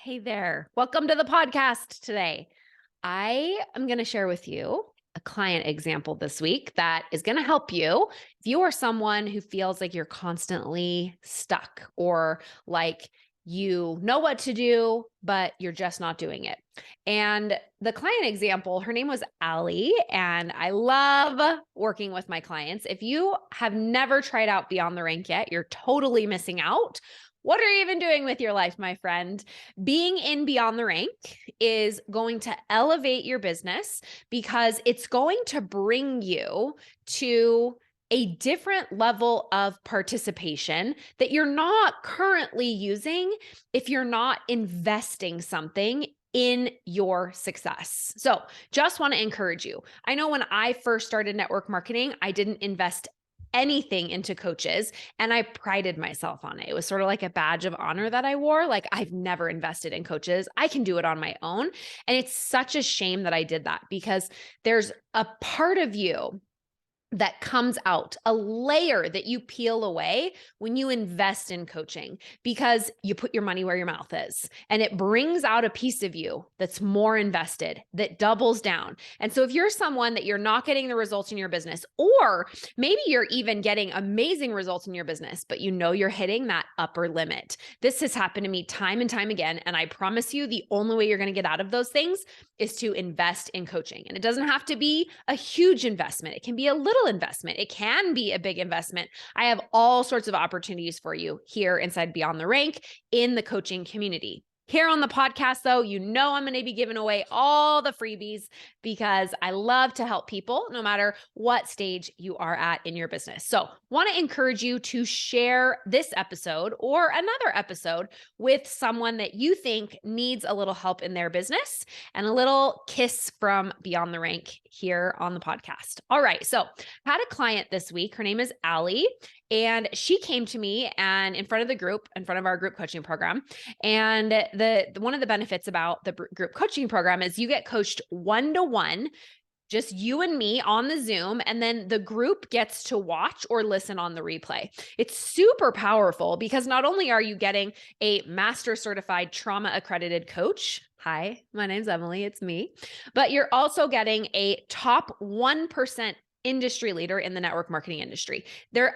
Hey there. Welcome to the podcast today. I am going to share with you a client example this week that is going to help you if you are someone who feels like you're constantly stuck or like you know what to do, but you're just not doing it. And the client example, her name was Allie, and I love working with my clients. If you have never tried out Beyond the Rank yet, you're totally missing out. What are you even doing with your life, my friend? Being in Beyond the Rank is going to elevate your business because it's going to bring you to a different level of participation that you're not currently using if you're not investing something in your success. So, just want to encourage you. I know when I first started network marketing, I didn't invest anything into coaches and I prided myself on it. It was sort of like a badge of honor that I wore. Like, I've never invested in coaches. I can do it on my own. And it's such a shame that I did that because there's a part of you that comes out, a layer that you peel away when you invest in coaching because you put your money where your mouth is and it brings out a piece of you that's more invested, that doubles down. And so if you're someone that you're not getting the results in your business, or maybe you're even getting amazing results in your business, but you know you're hitting that upper limit. This has happened to me time and time again. And I promise you, the only way you're going to get out of those things is to invest in coaching. And it doesn't have to be a huge investment. It can be a little investment. It can be a big investment. I have all sorts of opportunities for you here inside Beyond the Rank in the coaching community. Here on the podcast, though, you know I'm going to be giving away all the freebies because I love to help people no matter what stage you are at in your business. So, want to encourage you to share this episode or another episode with someone that you think needs a little help in their business and a little kiss from Beyond the Rank here on the podcast. All right. So, I had a client this week. Her name is Allie, and she came to me and in front of the group, in front of our group coaching program. And the one of the benefits about the group coaching program is you get coached one-to-one, just you and me on the Zoom, and then the group gets to watch or listen on the replay. It's super powerful because not only are you getting a master certified trauma accredited coach. Hi, my name's Emily. It's me. But you're also getting a top 1% industry leader in the network marketing industry.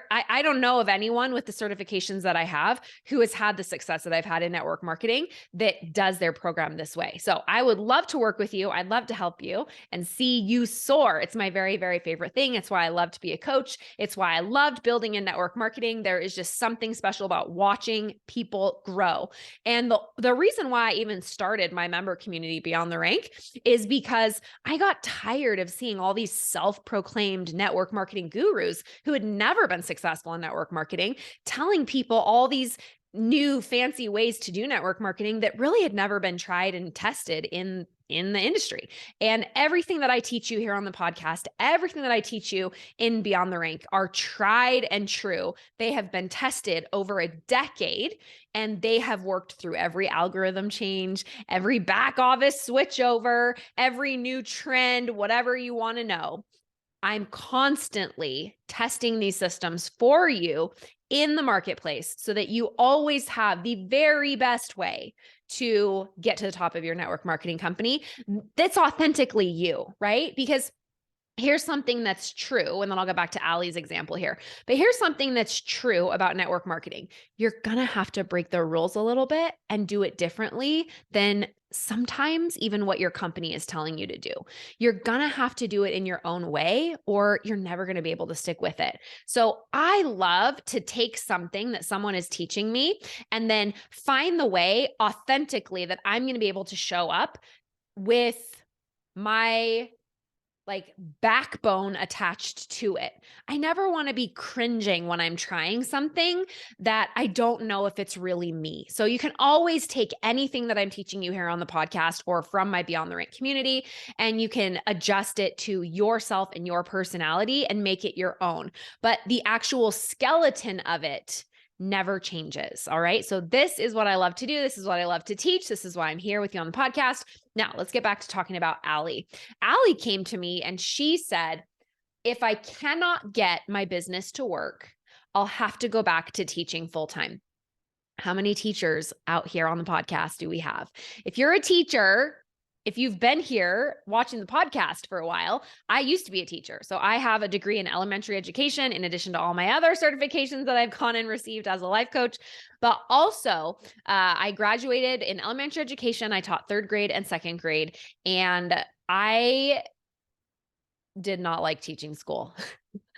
I don't know of anyone with the certifications that I have who has had the success that I've had in network marketing that does their program this way. So I would love to work with you. I'd love to help you and see you soar. It's my very, very favorite thing. It's why I love to be a coach. It's why I loved building in network marketing. There is just something special about watching people grow. And the reason why I even started my member community Beyond the Rank is because I got tired of seeing all these self-proclaimed network marketing gurus who had never been successful in network marketing telling people all these new fancy ways to do network marketing that really had never been tried and tested in the industry. And everything that I teach you here on the podcast, everything that I teach you in Beyond the Rank are tried and true. They have been tested over a decade and they have worked through every algorithm change, every back office switch over, every new trend, whatever you want to know. I'm constantly testing these systems for you in the marketplace so that you always have the very best way to get to the top of your network marketing company that's authentically you, right? Because here's something that's true, and then I'll go back to Allie's example here. But here's something that's true about network marketing. You're going to have to break the rules a little bit and do it differently than sometimes even what your company is telling you to do. You're going to have to do it in your own way, or you're never going to be able to stick with it. So I love to take something that someone is teaching me and then find the way authentically that I'm going to be able to show up with my backbone attached to it. I never want to be cringing when I'm trying something that I don't know if it's really me. So you can always take anything that I'm teaching you here on the podcast or from my Beyond the Rank community, and you can adjust it to yourself and your personality and make it your own. But the actual skeleton of it never changes. All right. So this is what I love to do. This is what I love to teach. This is why I'm here with you on the podcast. Now let's get back to talking about Allie. Allie came to me and she said, if I cannot get my business to work, I'll have to go back to teaching full time. How many teachers out here on the podcast do we have? If you're a teacher, if you've been here watching the podcast for a while, I used to be a teacher. So I have a degree in elementary education in addition to all my other certifications that I've gone and received as a life coach. But also, I graduated in elementary education. I taught third grade and second grade, and I did not like teaching school.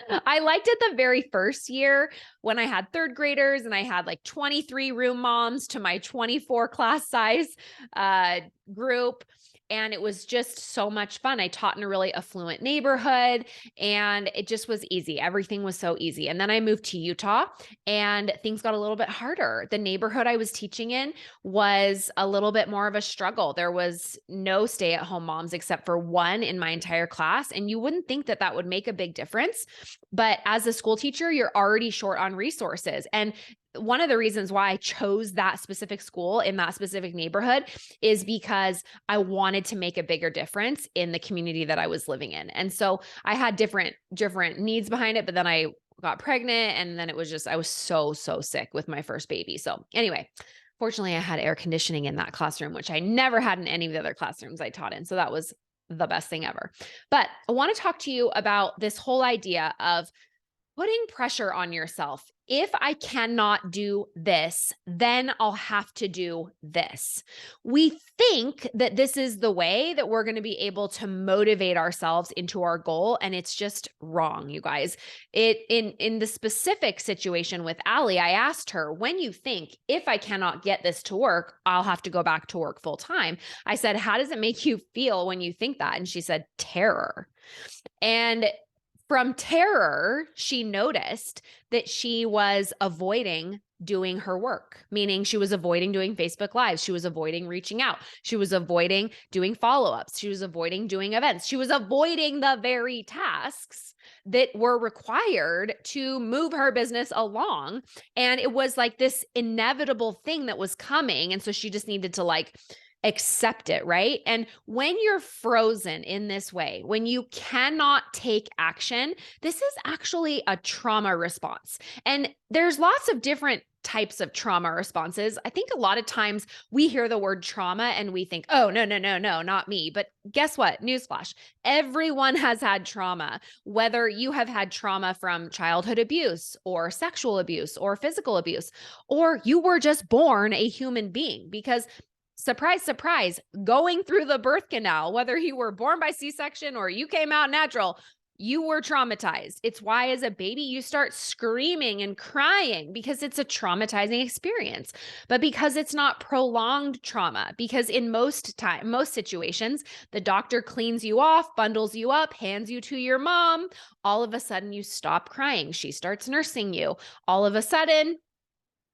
I liked it the very first year when I had third graders and I had like 23 room moms to my 24 class size group. And it was just so much fun. I taught in a really affluent neighborhood and it just was easy. Everything was so easy. And then I moved to Utah and things got a little bit harder. The neighborhood I was teaching in was a little bit more of a struggle. There was no stay-at-home moms except for one in my entire class. And you wouldn't think that that would make a big difference. But as a school teacher, you're already short on resources. And one of the reasons why I chose that specific school in that specific neighborhood is because I wanted to make a bigger difference in the community that I was living in. And so I had different needs behind it, but then I got pregnant and then it was just, I was so sick with my first baby. So anyway, fortunately I had air conditioning in that classroom, which I never had in any of the other classrooms I taught in. So that was the best thing ever. But I want to talk to you about this whole idea of putting pressure on yourself. If I cannot do this, then I'll have to do this. We think that this is the way that we're going to be able to motivate ourselves into our goal, and it's just wrong, you guys. In the specific situation with Allie, I asked her, when you think, if I cannot get this to work, I'll have to go back to work full time. I said, how does it make you feel when you think that? And she said, terror. And from terror, she noticed that she was avoiding doing her work, meaning she was avoiding doing Facebook Lives. She was avoiding reaching out. She was avoiding doing follow-ups. She was avoiding doing events. She was avoiding the very tasks that were required to move her business along. And it was like this inevitable thing that was coming. And so she just needed to accept it, right? And when you're frozen in this way, when you cannot take action, this is actually a trauma response. And there's lots of different types of trauma responses. I think a lot of times we hear the word trauma and we think, oh, no, not me. But guess what? Newsflash. Everyone has had trauma, whether you have had trauma from childhood abuse or sexual abuse or physical abuse, or you were just born a human being, because surprise, surprise, going through the birth canal, whether you were born by C-section or you came out natural, you were traumatized. It's why as a baby, you start screaming and crying because it's a traumatizing experience, but because it's not prolonged trauma, because in most situations, the doctor cleans you off, bundles you up, hands you to your mom. All of a sudden you stop crying. She starts nursing you. All of a sudden,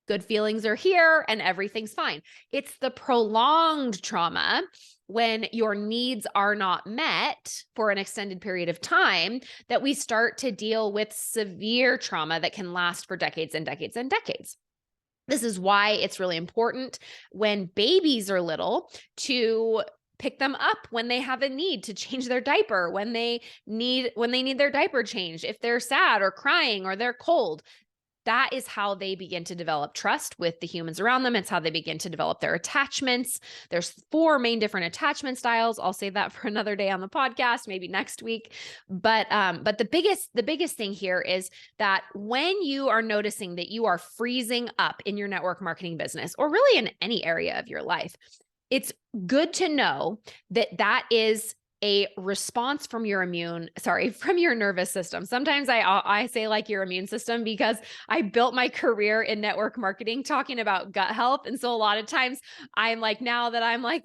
good feelings are here and everything's fine. It's the prolonged trauma when your needs are not met for an extended period of time that we start to deal with severe trauma that can last for decades and decades and decades. This is why it's really important when babies are little to pick them up when they have a need to change their diaper, when they need their diaper changed, if they're sad or crying or they're cold. That is how they begin to develop trust with the humans around them. It's how they begin to develop their attachments. There's 4 main different attachment styles. I'll save that for another day on the podcast, maybe next week. But the biggest thing here is that when you are noticing that you are freezing up in your network marketing business, or really in any area of your life, it's good to know that that is a response from your nervous system. Sometimes I say like your immune system because I built my career in network marketing talking about gut health. And so a lot of times I'm like, now that I'm like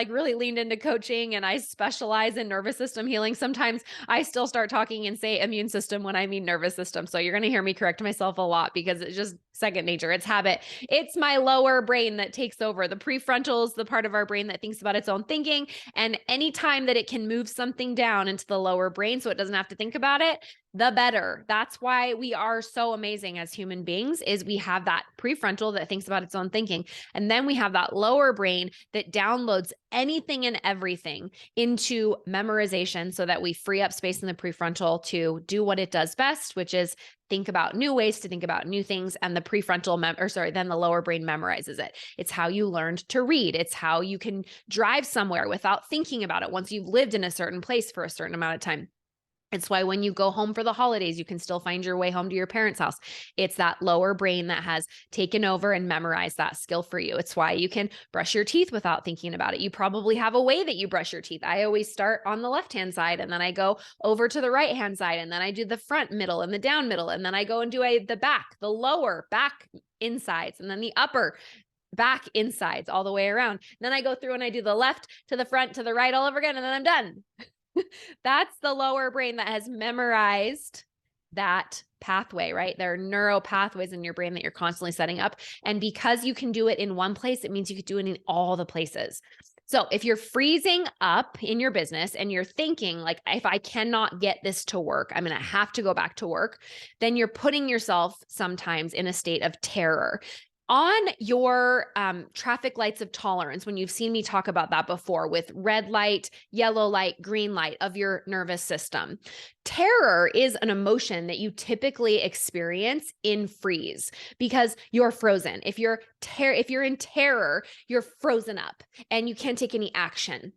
really leaned into coaching and I specialize in nervous system healing, sometimes I still start talking and say immune system when I mean nervous system. So you're going to hear me correct myself a lot because it's just second nature. It's habit. It's my lower brain that takes over. The prefrontal is the part of our brain that thinks about its own thinking. And anytime that it can move something down into the lower brain so it doesn't have to think about it, the better. That's why we are so amazing as human beings, is we have that prefrontal that thinks about its own thinking. And then we have that lower brain that downloads anything and everything into memorization so that we free up space in the prefrontal to do what it does best, which is think about new ways to think about new things. And the then the lower brain memorizes it. It's how you learned to read. It's how you can drive somewhere without thinking about it once you've lived in a certain place for a certain amount of time. It's why when you go home for the holidays, you can still find your way home to your parents' house. It's that lower brain that has taken over and memorized that skill for you. It's why you can brush your teeth without thinking about it. You probably have a way that you brush your teeth. I always start on the left-hand side, and then I go over to the right-hand side, and then I do the front middle and the down middle, and then I go and do the back, the lower back insides, and then the upper back insides all the way around. And then I go through and I do the left to the front to the right all over again, and then I'm done. That's the lower brain that has memorized that pathway, right? There are neural pathways in your brain that you're constantly setting up. And because you can do it in one place, it means you could do it in all the places. So if you're freezing up in your business and you're thinking like, if I cannot get this to work, I'm going to have to go back to work, then you're putting yourself sometimes in a state of terror. On your traffic lights of tolerance, when you've seen me talk about that before with red light, yellow light, green light of your nervous system, terror is an emotion that you typically experience in freeze because you're frozen. If you're in terror, you're frozen up and you can't take any action.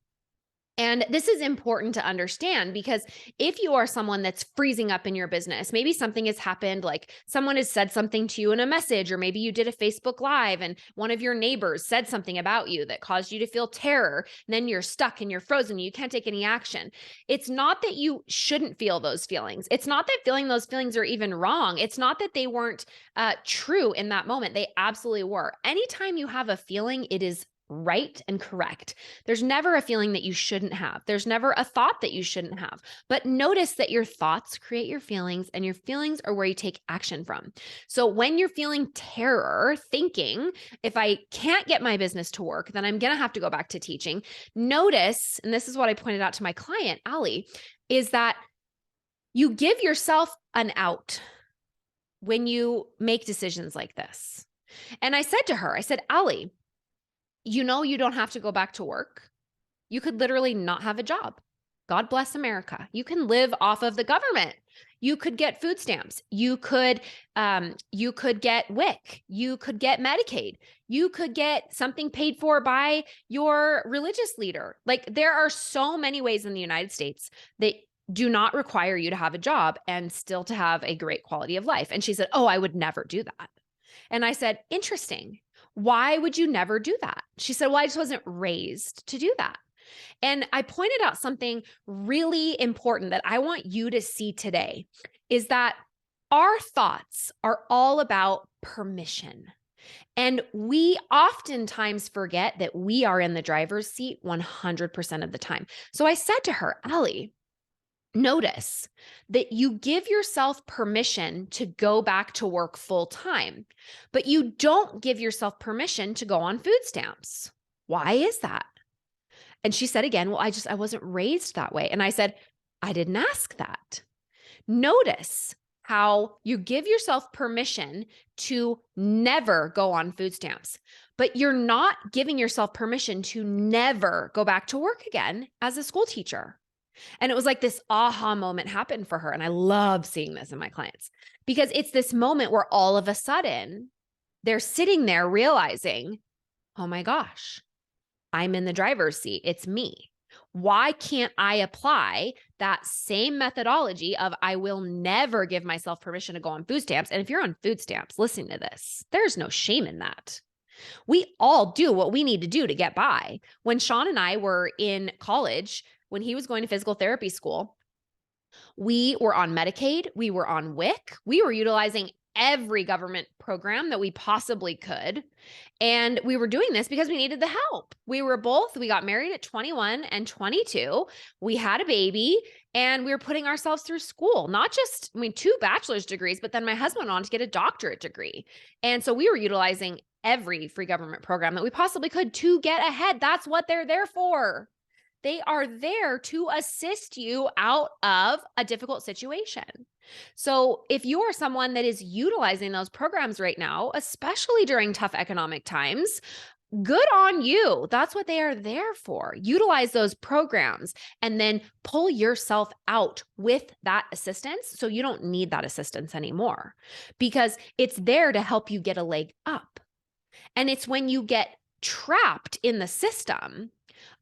And this is important to understand because if you are someone that's freezing up in your business, maybe something has happened, like someone has said something to you in a message, or maybe you did a Facebook Live and one of your neighbors said something about you that caused you to feel terror. And then you're stuck and you're frozen. You can't take any action. It's not that you shouldn't feel those feelings. It's not that feeling those feelings are even wrong. It's not that they weren't true in that moment. They absolutely were. Anytime you have a feeling, it is right and correct. There's never a feeling that you shouldn't have. There's never a thought that you shouldn't have. But notice that your thoughts create your feelings, and your feelings are where you take action from. So when you're feeling terror, thinking, if I can't get my business to work, then I'm going to have to go back to teaching. Notice, and this is what I pointed out to my client, Ali, is that you give yourself an out when you make decisions like this. And I said to her, I said, Ali, you know, you don't have to go back to work. You could literally not have a job. God bless America. You can live off of the government. You could get food stamps. You could get WIC. You could get Medicaid. You could get something paid for by your religious leader. Like, there are so many ways in the United States that do not require you to have a job and still to have a great quality of life. And she said, "Oh, I would never do that." And I said, "Interesting. Why would you never do that?" She said, "Well, I just wasn't raised to do that." And I pointed out something really important that I want you to see today is that our thoughts are all about permission. And we oftentimes forget that we are in the driver's seat 100% of the time. So I said to her, "Ali, notice that you give yourself permission to go back to work full time, but you don't give yourself permission to go on food stamps. Why is that?" And she said again, "Well, I wasn't raised that way." And I said, "I didn't ask that." Notice how you give yourself permission to never go on food stamps, but you're not giving yourself permission to never go back to work again as a school teacher. And it was like this aha moment happened for her. And I love seeing this in my clients because it's this moment where all of a sudden they're sitting there realizing, oh my gosh, I'm in the driver's seat. It's me. Why can't I apply that same methodology of I will never give myself permission to go on food stamps? And if you're on food stamps, listen to this. There's no shame in that. We all do what we need to do to get by. When Sean and I were in college, when he was going to physical therapy school, we were on Medicaid, we were on WIC, we were utilizing every government program that we possibly could. And we were doing this because we needed the help. We got married at 21 and 22. We had a baby and we were putting ourselves through school, not just, 2 bachelor's degrees, but then my husband went on to get a doctorate degree. And so we were utilizing every free government program that we possibly could to get ahead. That's what they're there for. They are there to assist you out of a difficult situation. So if you are someone that is utilizing those programs right now, especially during tough economic times, good on you. That's what they are there for. Utilize those programs and then pull yourself out with that assistance so you don't need that assistance anymore, because it's there to help you get a leg up. And it's when you get trapped in the system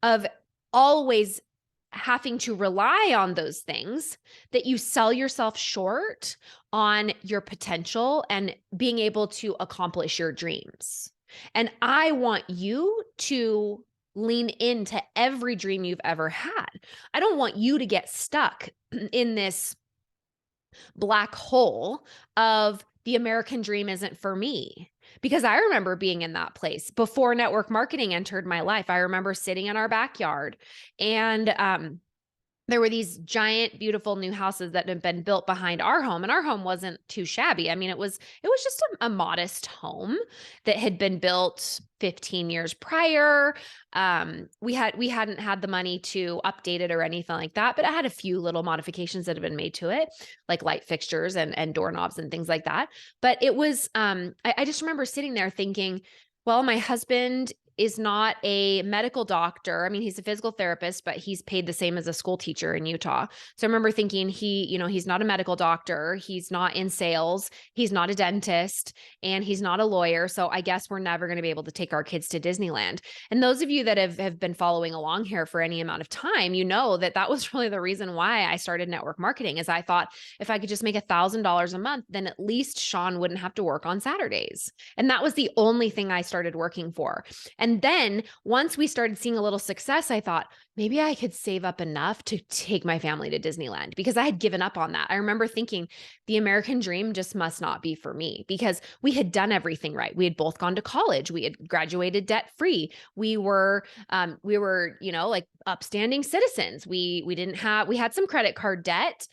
of always having to rely on those things that you sell yourself short on your potential and being able to accomplish your dreams. And I want you to lean into every dream you've ever had. I don't want you to get stuck in this black hole of the American dream isn't for me. Because I remember being in that place before network marketing entered my life. I remember sitting in our backyard and there were these giant, beautiful new houses that had been built behind our home, and our home wasn't too shabby. I mean, it was just a modest home that had been built 15 years prior. We hadn't had the money to update it or anything like that, but it had a few little modifications that had been made to it, like light fixtures and doorknobs and things like that. But it was, I just remember sitting there thinking, well, my husband is not a medical doctor. I mean, he's a physical therapist, but he's paid the same as a school teacher in Utah. So I remember thinking he's not a medical doctor. He's not in sales. He's not a dentist, and he's not a lawyer. So I guess we're never going to be able to take our kids to Disneyland. And those of you that have been following along here for any amount of time, you know that was really the reason why I started network marketing, is I thought if I could just make $1,000 a month, then at least Sean wouldn't have to work on Saturdays. And that was the only thing I started working for. And then once we started seeing a little success, I thought maybe I could save up enough to take my family to Disneyland, because I had given up on that. I remember thinking the American dream just must not be for me, because we had done everything right. We had both gone to college. We had graduated debt free. We were, like upstanding citizens. We had some credit card debt,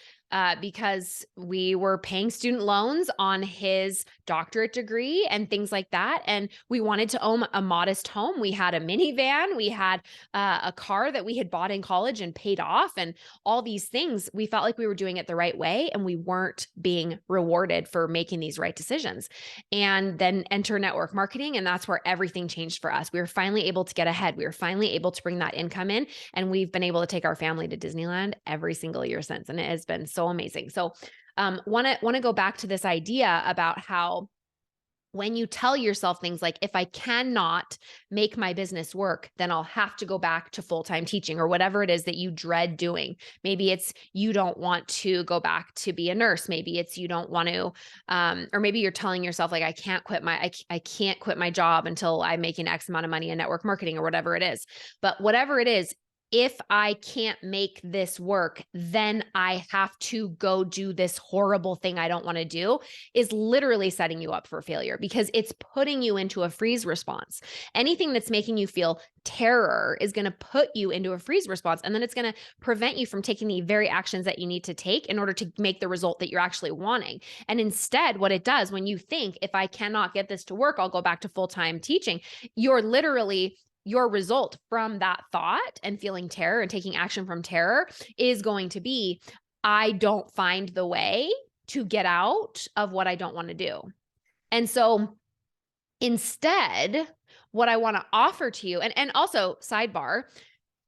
because we were paying student loans on his doctorate degree and things like that. And we wanted to own a modest home. We had a minivan. We had a car that we had bought in college and paid off, and all these things. We felt like we were doing it the right way, and we weren't being rewarded for making these right decisions. And then enter network marketing, and that's where everything changed for us. We were finally able to get ahead. We were finally able to bring that income in, and we've been able to take our family to Disneyland every single year since. And it has been so amazing. So want to go back to this idea about how when you tell yourself things like, if I cannot make my business work, then I'll have to go back to full-time teaching, or whatever it is that you dread doing. Maybe it's you don't want to go back to be a nurse. Maybe it's you don't want to, or maybe you're telling yourself like, I can't quit my job until I'm making X amount of money in network marketing, or whatever it is. But whatever it is, if I can't make this work, then I have to go do this horrible thing I don't want to do, is literally setting you up for failure, because it's putting you into a freeze response. Anything that's making you feel terror is going to put you into a freeze response, and then it's going to prevent you from taking the very actions that you need to take in order to make the result that you're actually wanting. And instead, what it does when you think, if I cannot get this to work, I'll go back to full-time teaching, your result from that thought and feeling terror and taking action from terror is going to be, I don't find the way to get out of what I don't want to do. And so instead, what I want to offer to you, and also sidebar,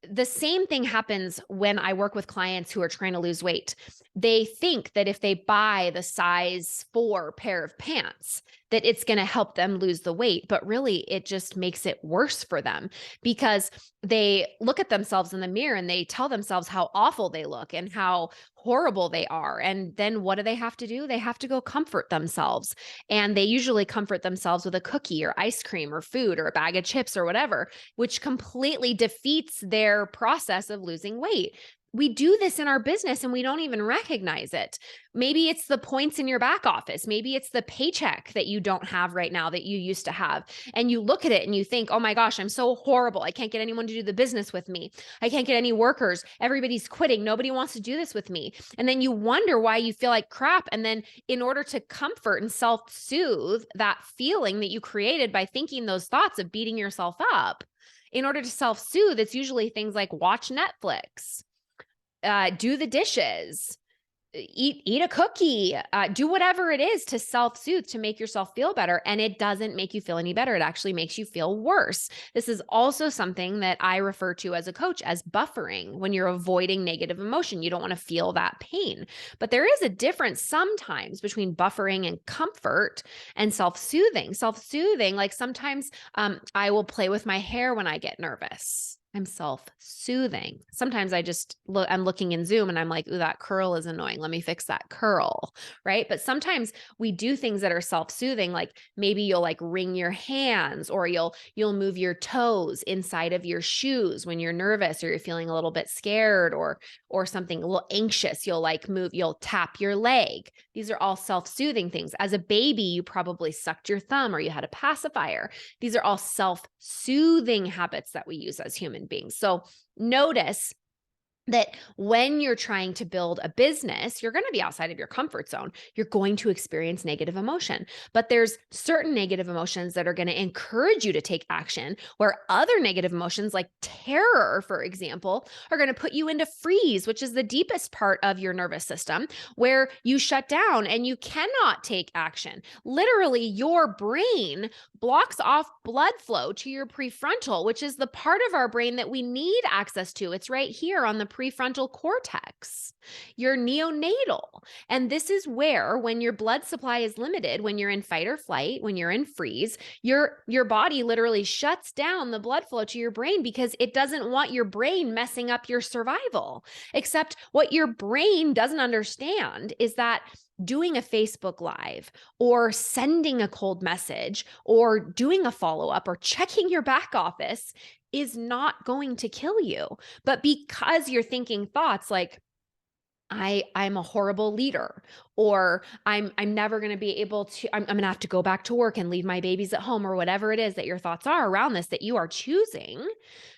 the same thing happens when I work with clients who are trying to lose weight. They think that if they buy the size 4 pair of pants, that it's going to help them lose the weight. But really, it just makes it worse for them, because they look at themselves in the mirror and they tell themselves how awful they look and how horrible they are. And then what do they have to do? They have to go comfort themselves. And they usually comfort themselves with a cookie or ice cream or food or a bag of chips or whatever, which completely defeats their process of losing weight. We do this in our business and we don't even recognize it. Maybe it's the points in your back office. Maybe it's the paycheck that you don't have right now that you used to have. And you look at it and you think, oh my gosh, I'm so horrible. I can't get anyone to do the business with me. I can't get any workers. Everybody's quitting. Nobody wants to do this with me. And then you wonder why you feel like crap. And then in order to comfort and self-soothe that feeling that you created by thinking those thoughts of beating yourself up, in order to self-soothe, it's usually things like watch Netflix, do the dishes, eat a cookie, do whatever it is to self-soothe, to make yourself feel better. And it doesn't make you feel any better. It actually makes you feel worse. This is also something that I refer to as a coach as buffering. When you're avoiding negative emotion, you don't want to feel that pain. But there is a difference sometimes between buffering and comfort and self-soothing. Self-soothing, like sometimes I will play with my hair when I get nervous. I'm self-soothing. Sometimes I'm looking in Zoom and I'm like, ooh, that curl is annoying. Let me fix that curl, right? But sometimes we do things that are self-soothing, like maybe you'll like wring your hands, or you'll move your toes inside of your shoes when you're nervous or you're feeling a little bit scared, or something a little anxious. You'll tap your leg. These are all self-soothing things. As a baby, you probably sucked your thumb or you had a pacifier. These are all self-soothing habits that we use as human beings. So notice that when you're trying to build a business, you're going to be outside of your comfort zone. You're going to experience negative emotion, but there's certain negative emotions that are going to encourage you to take action, where other negative emotions like terror, for example, are going to put you into freeze, which is the deepest part of your nervous system, where you shut down and you cannot take action. Literally, your brain blocks off blood flow to your prefrontal, which is the part of our brain that we need access to. It's right here on the prefrontal cortex, your neonatal. And this is where, when your blood supply is limited, when you're in fight or flight, when you're in freeze, your body literally shuts down the blood flow to your brain because it doesn't want your brain messing up your survival. Except what your brain doesn't understand is that doing a Facebook Live or sending a cold message or doing a follow-up or checking your back office is not going to kill you. But because you're thinking thoughts like, I'm a horrible leader, or I'm never going to be able to, I'm going to have to go back to work and leave my babies at home, or whatever it is that your thoughts are around this that you are choosing,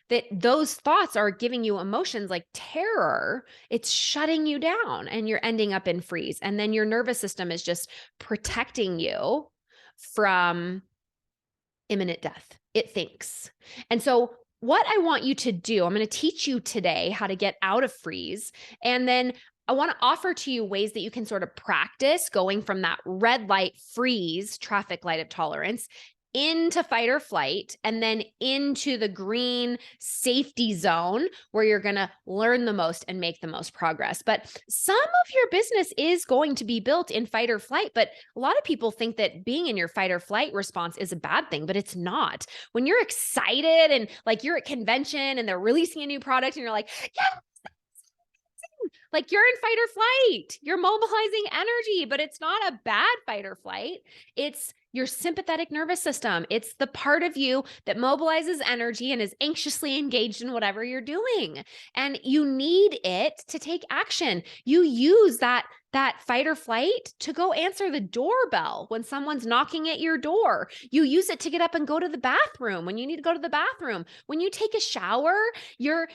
that those thoughts are giving you emotions like terror. It's shutting you down and you're ending up in freeze. And then your nervous system is just protecting you from imminent death, it thinks. And so what I want you to do, I'm going to teach you today how to get out of freeze. And then I want to offer to you ways that you can sort of practice going from that red light freeze, traffic light of tolerance, into fight or flight, and then into the green safety zone where you're going to learn the most and make the most progress. But some of your business is going to be built in fight or flight, but a lot of people think that being in your fight or flight response is a bad thing, but it's not. When you're excited and like you're at convention and they're releasing a new product and you're like, yeah, like you're in fight or flight, you're mobilizing energy, but it's not a bad fight or flight. It's your sympathetic nervous system. It's the part of you that mobilizes energy and is anxiously engaged in whatever you're doing. And you need it to take action. You use that fight or flight to go answer the doorbell when someone's knocking at your door. You use it to get up and go to the bathroom when you need to go to the bathroom. When you take a shower, you're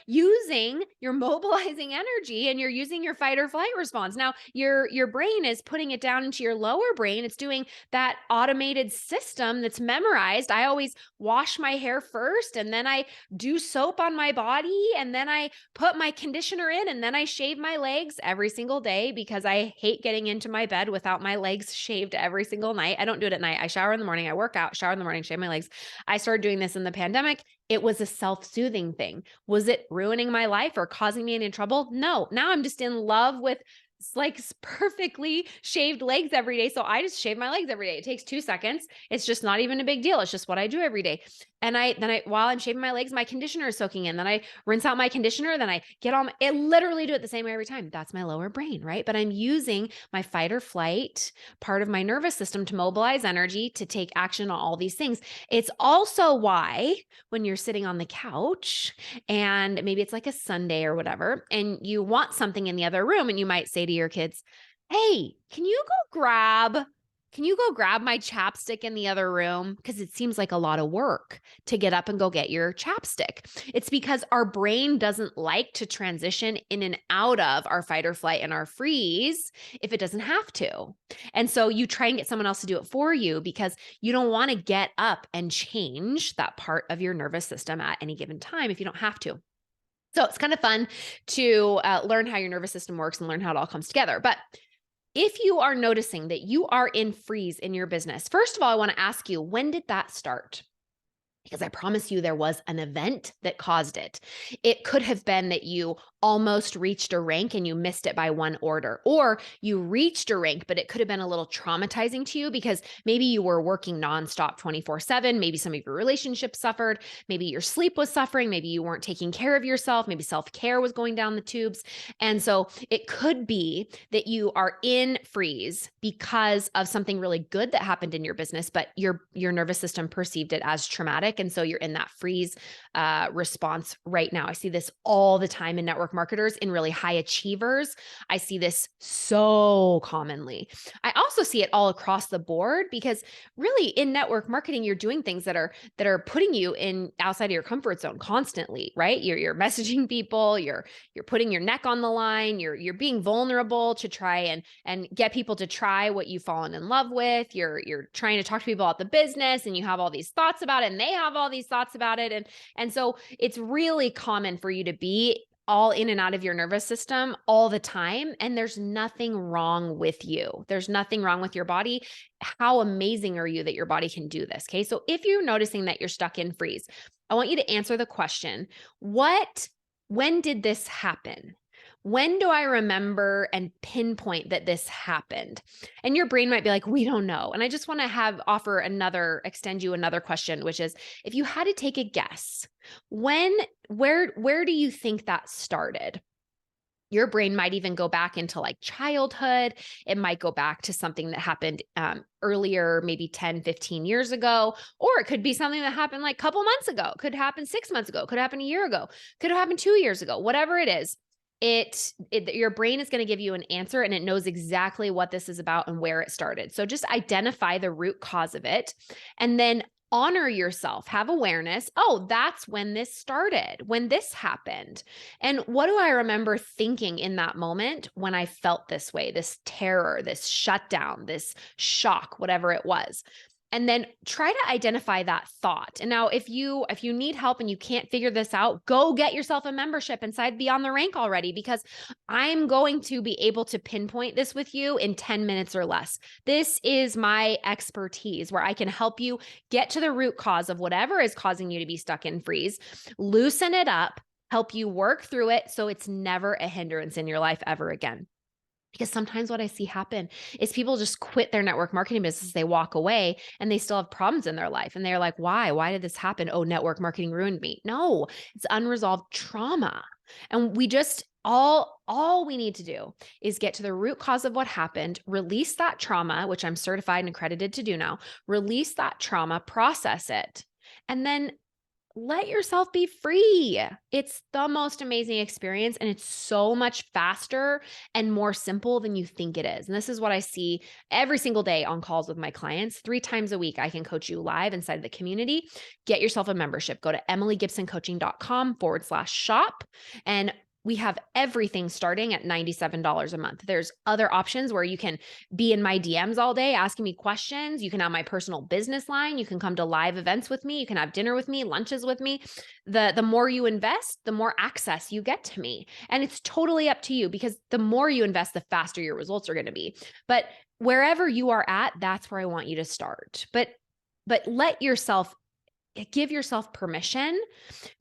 mobilizing energy and you're using your fight or flight response. Now, your brain is putting it down into your lower brain. It's doing that automated system that's memorized. I always wash my hair first, and then I do soap on my body, and then I put my conditioner in, and then I shave my legs every single day because I hate getting into my bed without my legs shaved every single night. I don't do it at night. I shower in the morning, I work out, shower in the morning, shave my legs. I started doing this in the pandemic. It was a self-soothing thing. Was it ruining my life or causing me any trouble? No. Now I'm just in love with like perfectly shaved legs every day. So I just shave my legs every day. It takes 2 seconds. It's just not even a big deal. It's just what I do every day. And while I'm shaving my legs, my conditioner is soaking in. Then I rinse out my conditioner. Then I I literally do it the same way every time. That's my lower brain, right? But I'm using my fight or flight part of my nervous system to mobilize energy to take action on all these things. It's also why when you're sitting on the couch and maybe it's like a Sunday or whatever, and you want something in the other room, and you might say to your kids, hey, can you go grab my chapstick in the other room? Because it seems like a lot of work to get up and go get your chapstick. It's because our brain doesn't like to transition in and out of our fight or flight and our freeze if it doesn't have to. And so you try and get someone else to do it for you because you don't want to get up and change that part of your nervous system at any given time if you don't have to. So it's kind of fun to learn how your nervous system works and learn how it all comes together. But if you are noticing that you are in freeze in your business, first of all, I want to ask you, when did that start? Because I promise you there was an event that caused it. It could have been that you almost reached a rank and you missed it by one order, or you reached a rank, but it could have been a little traumatizing to you because maybe you were working nonstop 24/7. Maybe some of your relationships suffered. Maybe your sleep was suffering. Maybe you weren't taking care of yourself. Maybe self-care was going down the tubes. And so it could be that you are in freeze because of something really good that happened in your business, but your nervous system perceived it as traumatic. And so you're in that freeze response right now. I see this all the time in network marketers, in really high achievers. I see this so commonly. I also see it all across the board because really in network marketing, you're doing things that are putting you in outside of your comfort zone constantly, right? You're messaging people, you're putting your neck on the line, you're being vulnerable to try and get people to try what you've fallen in love with. You're trying to talk to people about the business, and you have all these thoughts about it, and they have all these thoughts about it. And so it's really common for you to be all in and out of your nervous system all the time. And there's nothing wrong with you. There's nothing wrong with your body. How amazing are you that your body can do this? Okay. So if you're noticing that you're stuck in freeze, I want you to answer the question, when did this happen? When do I remember and pinpoint that this happened? And your brain might be like, we don't know. And I just want to extend you another question, which is, if you had to take a guess, where do you think that started? Your brain might even go back into like childhood. It might go back to something that happened earlier, maybe 10, 15 years ago, or it could be something that happened like a couple months ago. It could happen 6 months ago. It could happen a year ago. It could have happened 2 years ago. Whatever it is, your brain is going to give you an answer, and it knows exactly what this is about and where it started. So just identify the root cause of it, and then honor yourself, have awareness. Oh, that's when this started, when this happened. And what do I remember thinking in that moment when I felt this way, this terror, this shutdown, this shock, whatever it was? And then try to identify that thought. And now if you need help and you can't figure this out, go get yourself a membership inside Beyond the Rank already, because I'm going to be able to pinpoint this with you in 10 minutes or less. This is my expertise, where I can help you get to the root cause of whatever is causing you to be stuck in freeze, loosen it up, help you work through it so it's never a hindrance in your life ever again. Because sometimes what I see happen is people just quit their network marketing business. They walk away and they still have problems in their life. And they're like, why? Why did this happen? Oh, network marketing ruined me. No, it's unresolved trauma. And we just, all we need to do is get to the root cause of what happened, release that trauma, which I'm certified and accredited to do now, release that trauma, process it, and then let yourself be free. It's the most amazing experience, and it's so much faster and more simple than you think it is. And this is what I see every single day on calls with my clients. 3 times a week, I can coach you live inside the community. Get yourself a membership. Go to emilygibsoncoaching.com/shop. And we have everything starting at $97 a month. There's other options where you can be in my DMs all day asking me questions. You can have my personal business line. You can come to live events with me. You can have dinner with me, lunches with me. The more you invest, the more access you get to me. And it's totally up to you, because the more you invest, the faster your results are going to be. But wherever you are at, that's where I want you to start. But give yourself permission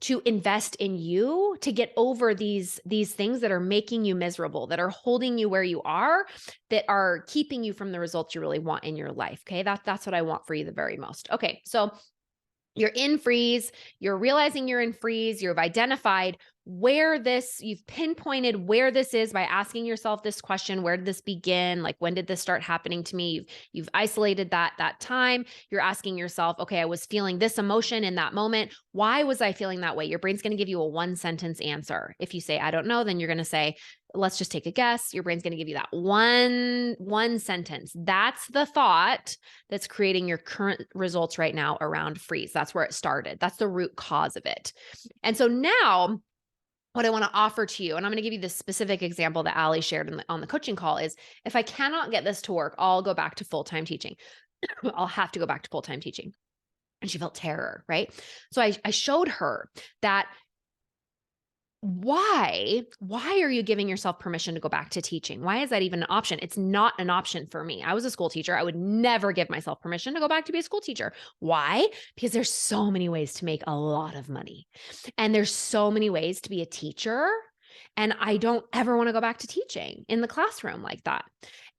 to invest in you, to get over these things that are making you miserable, that are holding you where you are, that are keeping you from the results you really want in your life. Okay. That's what I want for you the very most. Okay. So you're in freeze, you're realizing you're in freeze, you've identified you've pinpointed where this is by asking yourself this question: where did this begin? Like, when did this start happening to me? You've isolated that time. You're asking yourself, okay, I was feeling this emotion in that moment. Why was I feeling that way? Your brain's going to give you a 1-sentence answer. If you say, I don't know, then you're going to say, let's just take a guess. Your brain's going to give you that one sentence. That's the thought that's creating your current results right now around freeze. That's where it started. That's the root cause of it. And so now, what I want to offer to you, and I'm going to give you this specific example that Ali shared on the coaching call, is if I cannot get this to work, I'll go back to full-time teaching. I'll have to go back to full-time teaching. And she felt terror, right? So I showed her that why are you giving yourself permission to go back to teaching? Why is that even an option? It's not an option for me. I was a school teacher. I would never give myself permission to go back to be a school teacher. Why? Because there's so many ways to make a lot of money. And there's so many ways to be a teacher. And I don't ever want to go back to teaching in the classroom like that.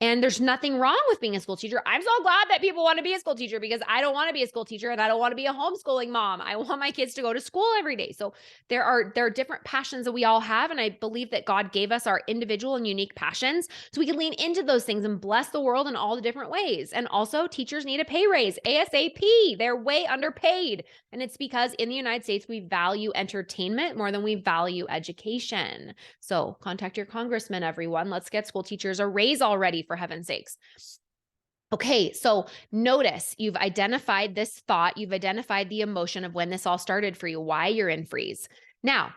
And there's nothing wrong with being a school teacher. I'm so glad that people want to be a school teacher because I don't want to be a school teacher and I don't want to be a homeschooling mom. I want my kids to go to school every day. So there are different passions that we all have. And I believe that God gave us our individual and unique passions so we can lean into those things and bless the world in all the different ways. And also teachers need a pay raise ASAP. They're way underpaid. And it's because in the United States, we value entertainment more than we value education. So contact your congressman, everyone. Let's get school teachers a raise already, for heaven's sakes. Okay, so notice you've identified this thought, you've identified the emotion of when this all started for you, why you're in freeze. Now,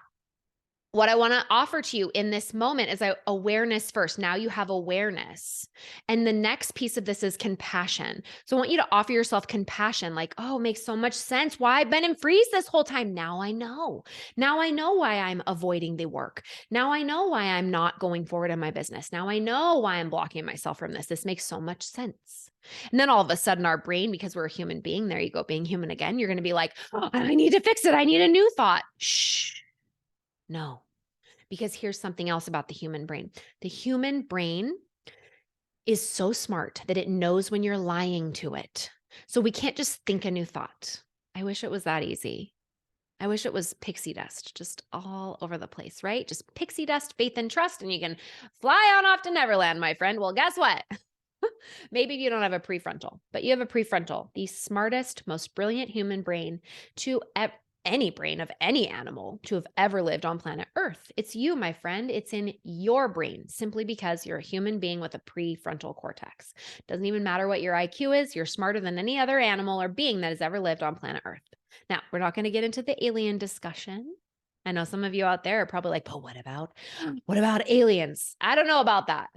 what I want to offer to you in this moment is awareness first. Now you have awareness. And the next piece of this is compassion. So I want you to offer yourself compassion, like, oh, it makes so much sense why I've been in freeze this whole time. Now I know. Now I know why I'm avoiding the work. Now I know why I'm not going forward in my business. Now I know why I'm blocking myself from this. This makes so much sense. And then all of a sudden our brain, because we're a human being, there you go, being human again, you're going to be like, oh, I need to fix it. I need a new thought. Shh. No, because here's something else about the human brain. The human brain is so smart that it knows when you're lying to it. So we can't just think a new thought. I wish it was that easy. I wish it was pixie dust, just all over the place, right? Just pixie dust, faith and trust, and you can fly on off to Neverland, my friend. Well, guess what? Maybe you don't have a prefrontal, but you have a prefrontal, the smartest, most brilliant human brain to any brain of any animal to have ever lived on planet Earth. It's you, my friend. It's in your brain simply because you're a human being with a prefrontal cortex. Doesn't even matter what your IQ is. You're smarter than any other animal or being that has ever lived on planet Earth. Now, we're not going to get into the alien discussion. I know some of you out there are probably like, but what about aliens? I don't know about that.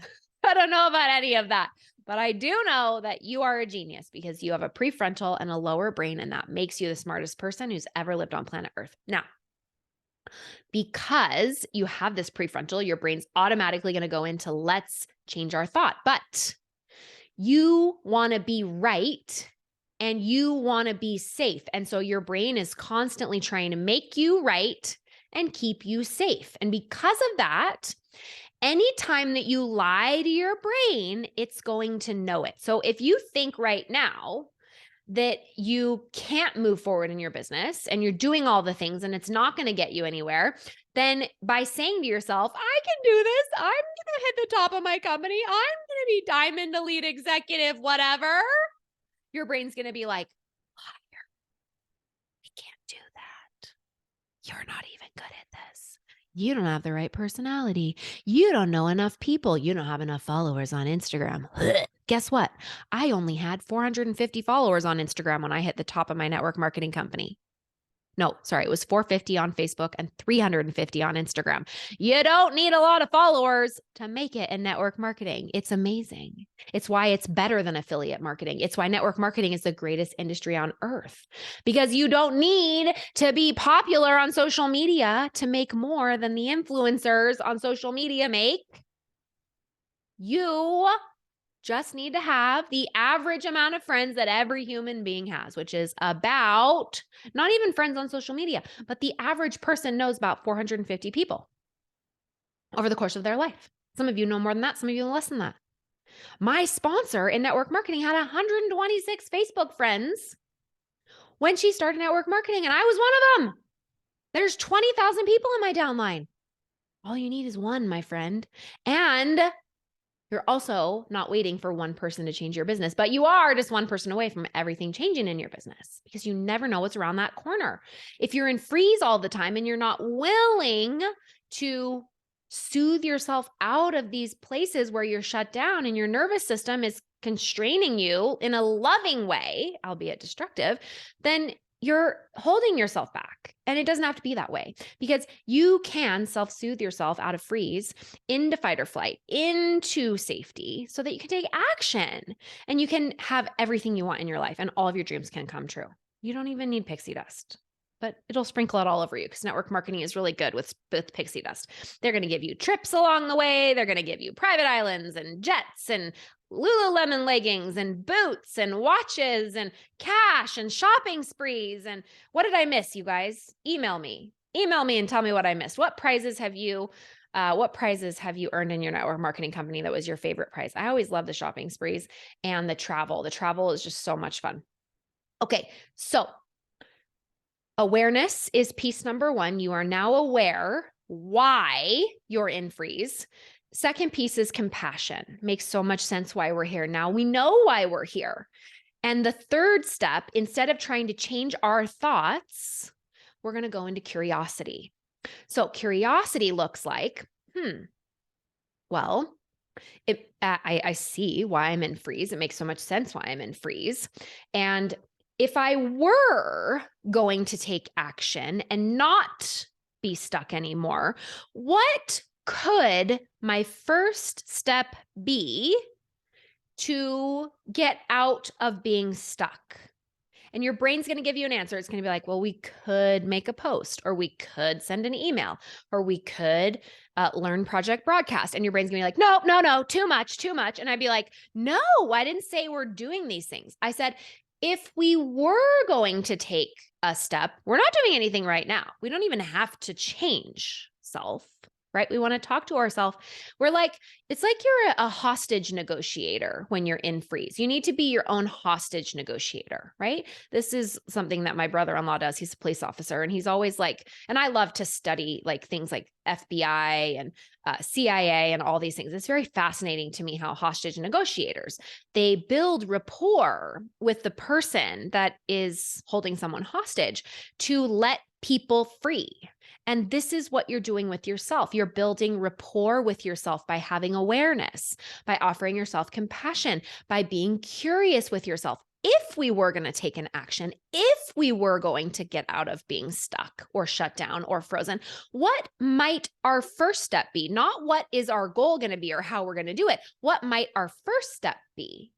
I don't know about any of that. But I do know that you are a genius because you have a prefrontal and a lower brain, and that makes you the smartest person who's ever lived on planet Earth. Now, because you have this prefrontal, your brain's automatically going to go into let's change our thought. But you want to be right and you want to be safe. And so your brain is constantly trying to make you right and keep you safe. And because of that, anytime that you lie to your brain, it's going to know it. So if you think right now that you can't move forward in your business and you're doing all the things and it's not going to get you anywhere, then by saying to yourself, I can do this, I'm going to hit the top of my company, I'm going to be diamond elite executive, whatever, your brain's going to be like, liar, you can't do that. You're not even good at this. You don't have the right personality. You don't know enough people. You don't have enough followers on Instagram. Guess what? I only had 450 followers on Instagram when I hit the top of my network marketing company. No, sorry, it was 450 on Facebook and 350 on Instagram. You don't need a lot of followers to make it in network marketing. It's amazing. It's why it's better than affiliate marketing. It's why network marketing is the greatest industry on earth because you don't need to be popular on social media to make more than the influencers on social media make. You just need to have the average amount of friends that every human being has, which is about, not even friends on social media, but the average person knows about 450 people over the course of their life. Some of you know more than that. Some of you know less than that. My sponsor in network marketing had 126 Facebook friends when she started network marketing, and I was one of them. There's 20,000 people in my downline. All you need is one, my friend. And you're also not waiting for one person to change your business, but you are just one person away from everything changing in your business because you never know what's around that corner. If you're in freeze all the time and you're not willing to soothe yourself out of these places where you're shut down and your nervous system is constraining you in a loving way, albeit destructive, then you're holding yourself back. And it doesn't have to be that way because you can self-soothe yourself out of freeze into fight or flight, into safety so that you can take action and you can have everything you want in your life and all of your dreams can come true. You don't even need pixie dust. but it'll sprinkle it all over you because network marketing is really good with pixie dust. They're going to give you trips along the way. They're going to give you private islands and jets and Lululemon leggings and boots and watches and cash and shopping sprees. And what did I miss, you guys? Email me and tell me what I missed. What prizes have you earned in your network marketing company that was your favorite prize? I always love the shopping sprees and the travel. The travel is just so much fun. Okay, so awareness is piece number one. You are now aware why you're in freeze. Second piece is compassion. Makes so much sense why we're here. Now we know why we're here. And the third step, instead of trying to change our thoughts, we're going to go into curiosity. So curiosity looks like, well, I see why I'm in freeze. It makes so much sense why I'm in freeze. And if I were going to take action and not be stuck anymore, what could my first step be to get out of being stuck? And your brain's going to give you an answer. It's going to be like, well, we could make a post, or we could send an email, or we could learn Project Broadcast. And your brain's going to be like, no, too much. And I'd be like, no, I didn't say we're doing these things. I said, if we were going to take a step, we're not doing anything right now. We don't even have to change self, right? We want to talk to ourselves. It's like you're a hostage negotiator when you're in freeze. You need to be your own hostage negotiator, right? This is something that my brother-in-law does. He's a police officer, and he's always like, and I love to study like things like FBI and CIA and all these things. It's very fascinating to me how hostage negotiators, they build rapport with the person that is holding someone hostage to let people free. And this is what you're doing with yourself. You're building rapport with yourself by having awareness, by offering yourself compassion, by being curious with yourself. If we were going to take an action, if we were going to get out of being stuck or shut down or frozen, what might our first step be? Not what is our goal going to be or how we're going to do it. What might our first step be?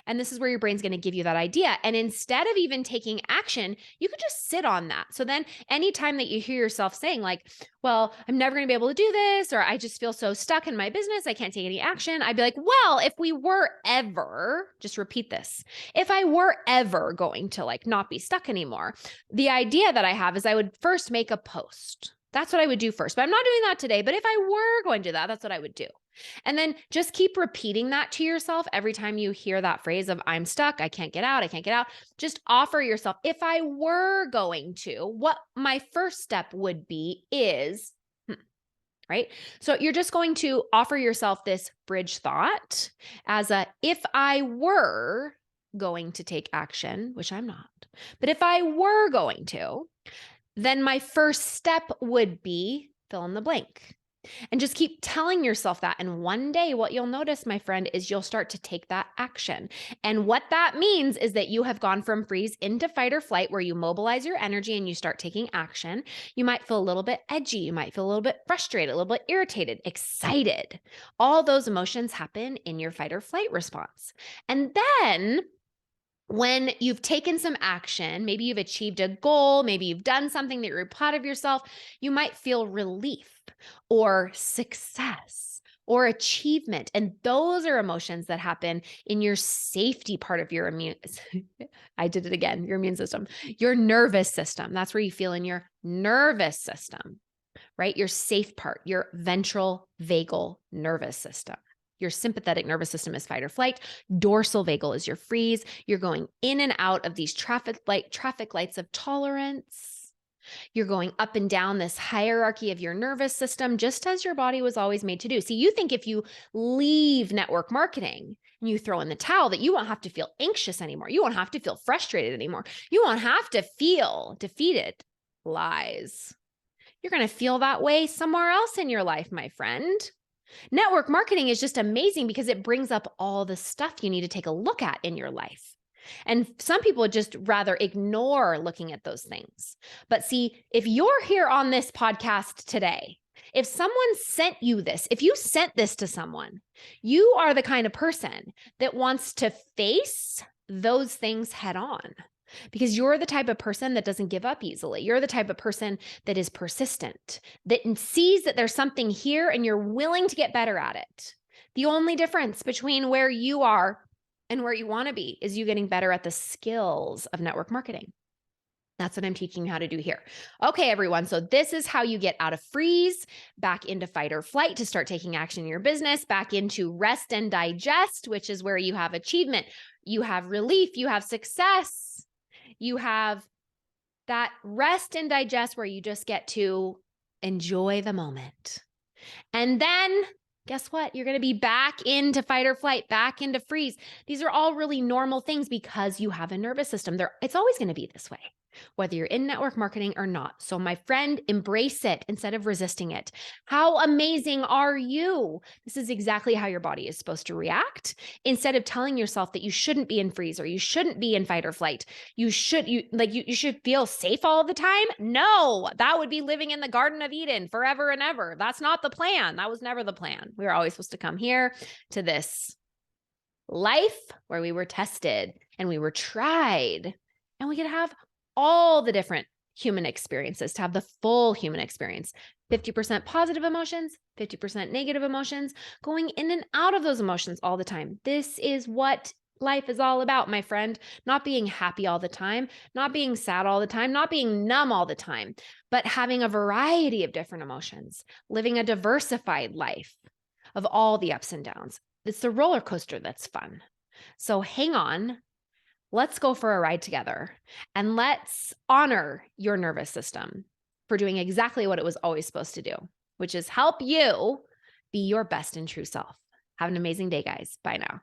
And this is where your brain's going to give you that idea. And instead of even taking action, you could just sit on that. So then anytime that you hear yourself saying like, well, I'm never going to be able to do this, or I just feel so stuck in my business, I can't take any action. I'd be like, well, if we were ever, just repeat this, if I were ever going to like not be stuck anymore, the idea that I have is I would first make a post. That's what I would do first, but I'm not doing that today. But if I were going to do that, that's what I would do. And then just keep repeating that to yourself every time you hear that phrase of I'm stuck, I can't get out, I can't get out. Just offer yourself, if I were going to, what my first step would be is, right? So you're just going to offer yourself this bridge thought as a, if I were going to take action, which I'm not, but if I were going to, then my first step would be fill in the blank. And just keep telling yourself that. And one day what you'll notice, my friend, is you'll start to take that action. And what that means is that you have gone from freeze into fight or flight, where you mobilize your energy and you start taking action. You might feel a little bit edgy. You might feel a little bit frustrated, a little bit irritated, excited. All those emotions happen in your fight or flight response. And then when you've taken some action, maybe you've achieved a goal, maybe you've done something that you're proud of yourself, you might feel relief or success or achievement. And those are emotions that happen in your safety part of your immune, I did it again, your immune system, your nervous system. That's where you feel in your nervous system, right? Your safe part, your ventral vagal nervous system. Your sympathetic nervous system is fight or flight. Dorsal vagal is your freeze. You're going in and out of these traffic lights of tolerance. You're going up and down this hierarchy of your nervous system, just as your body was always made to do. See, you think if you leave network marketing and you throw in the towel that you won't have to feel anxious anymore. You won't have to feel frustrated anymore. You won't have to feel defeated. Lies. You're going to feel that way somewhere else in your life, my friend. Network marketing is just amazing because it brings up all the stuff you need to take a look at in your life. And some people would just rather ignore looking at those things. But see, if you're here on this podcast today, if someone sent you this, if you sent this to someone, you are the kind of person that wants to face those things head on. because you're the type of person that doesn't give up easily. You're the type of person that is persistent, that sees that there's something here and you're willing to get better at it. The only difference between where you are and where you want to be is you getting better at the skills of network marketing. That's what I'm teaching you how to do here. Okay, everyone. So this is how you get out of freeze, back into fight or flight to start taking action in your business, back into rest and digest, which is where you have achievement, you have relief, you have success, you have that rest and digest where you just get to enjoy the moment. And then guess what? You're going to be back into fight or flight, back into freeze. These are all really normal things because you have a nervous system. It's always going to be this way, whether you're in network marketing or not. So my friend, embrace it instead of resisting it. How amazing are you? This is exactly how your body is supposed to react. Instead of telling yourself that you shouldn't be in freeze or you shouldn't be in fight or flight, you should feel safe all the time. No, that would be living in the Garden of Eden forever and ever. That's not the plan. That was never the plan. We were always supposed to come here to this life where we were tested and we were tried and we could have all the different human experiences, to have the full human experience, 50% positive emotions, 50% negative emotions, going in and out of those emotions all the time. This is what life is all about, my friend. Not being happy all the time, not being sad all the time, not being numb all the time, but having a variety of different emotions, living a diversified life of all the ups and downs. It's the roller coaster that's fun. So hang on. Let's go for a ride together and let's honor your nervous system for doing exactly what it was always supposed to do, which is help you be your best and true self. Have an amazing day, guys. Bye now.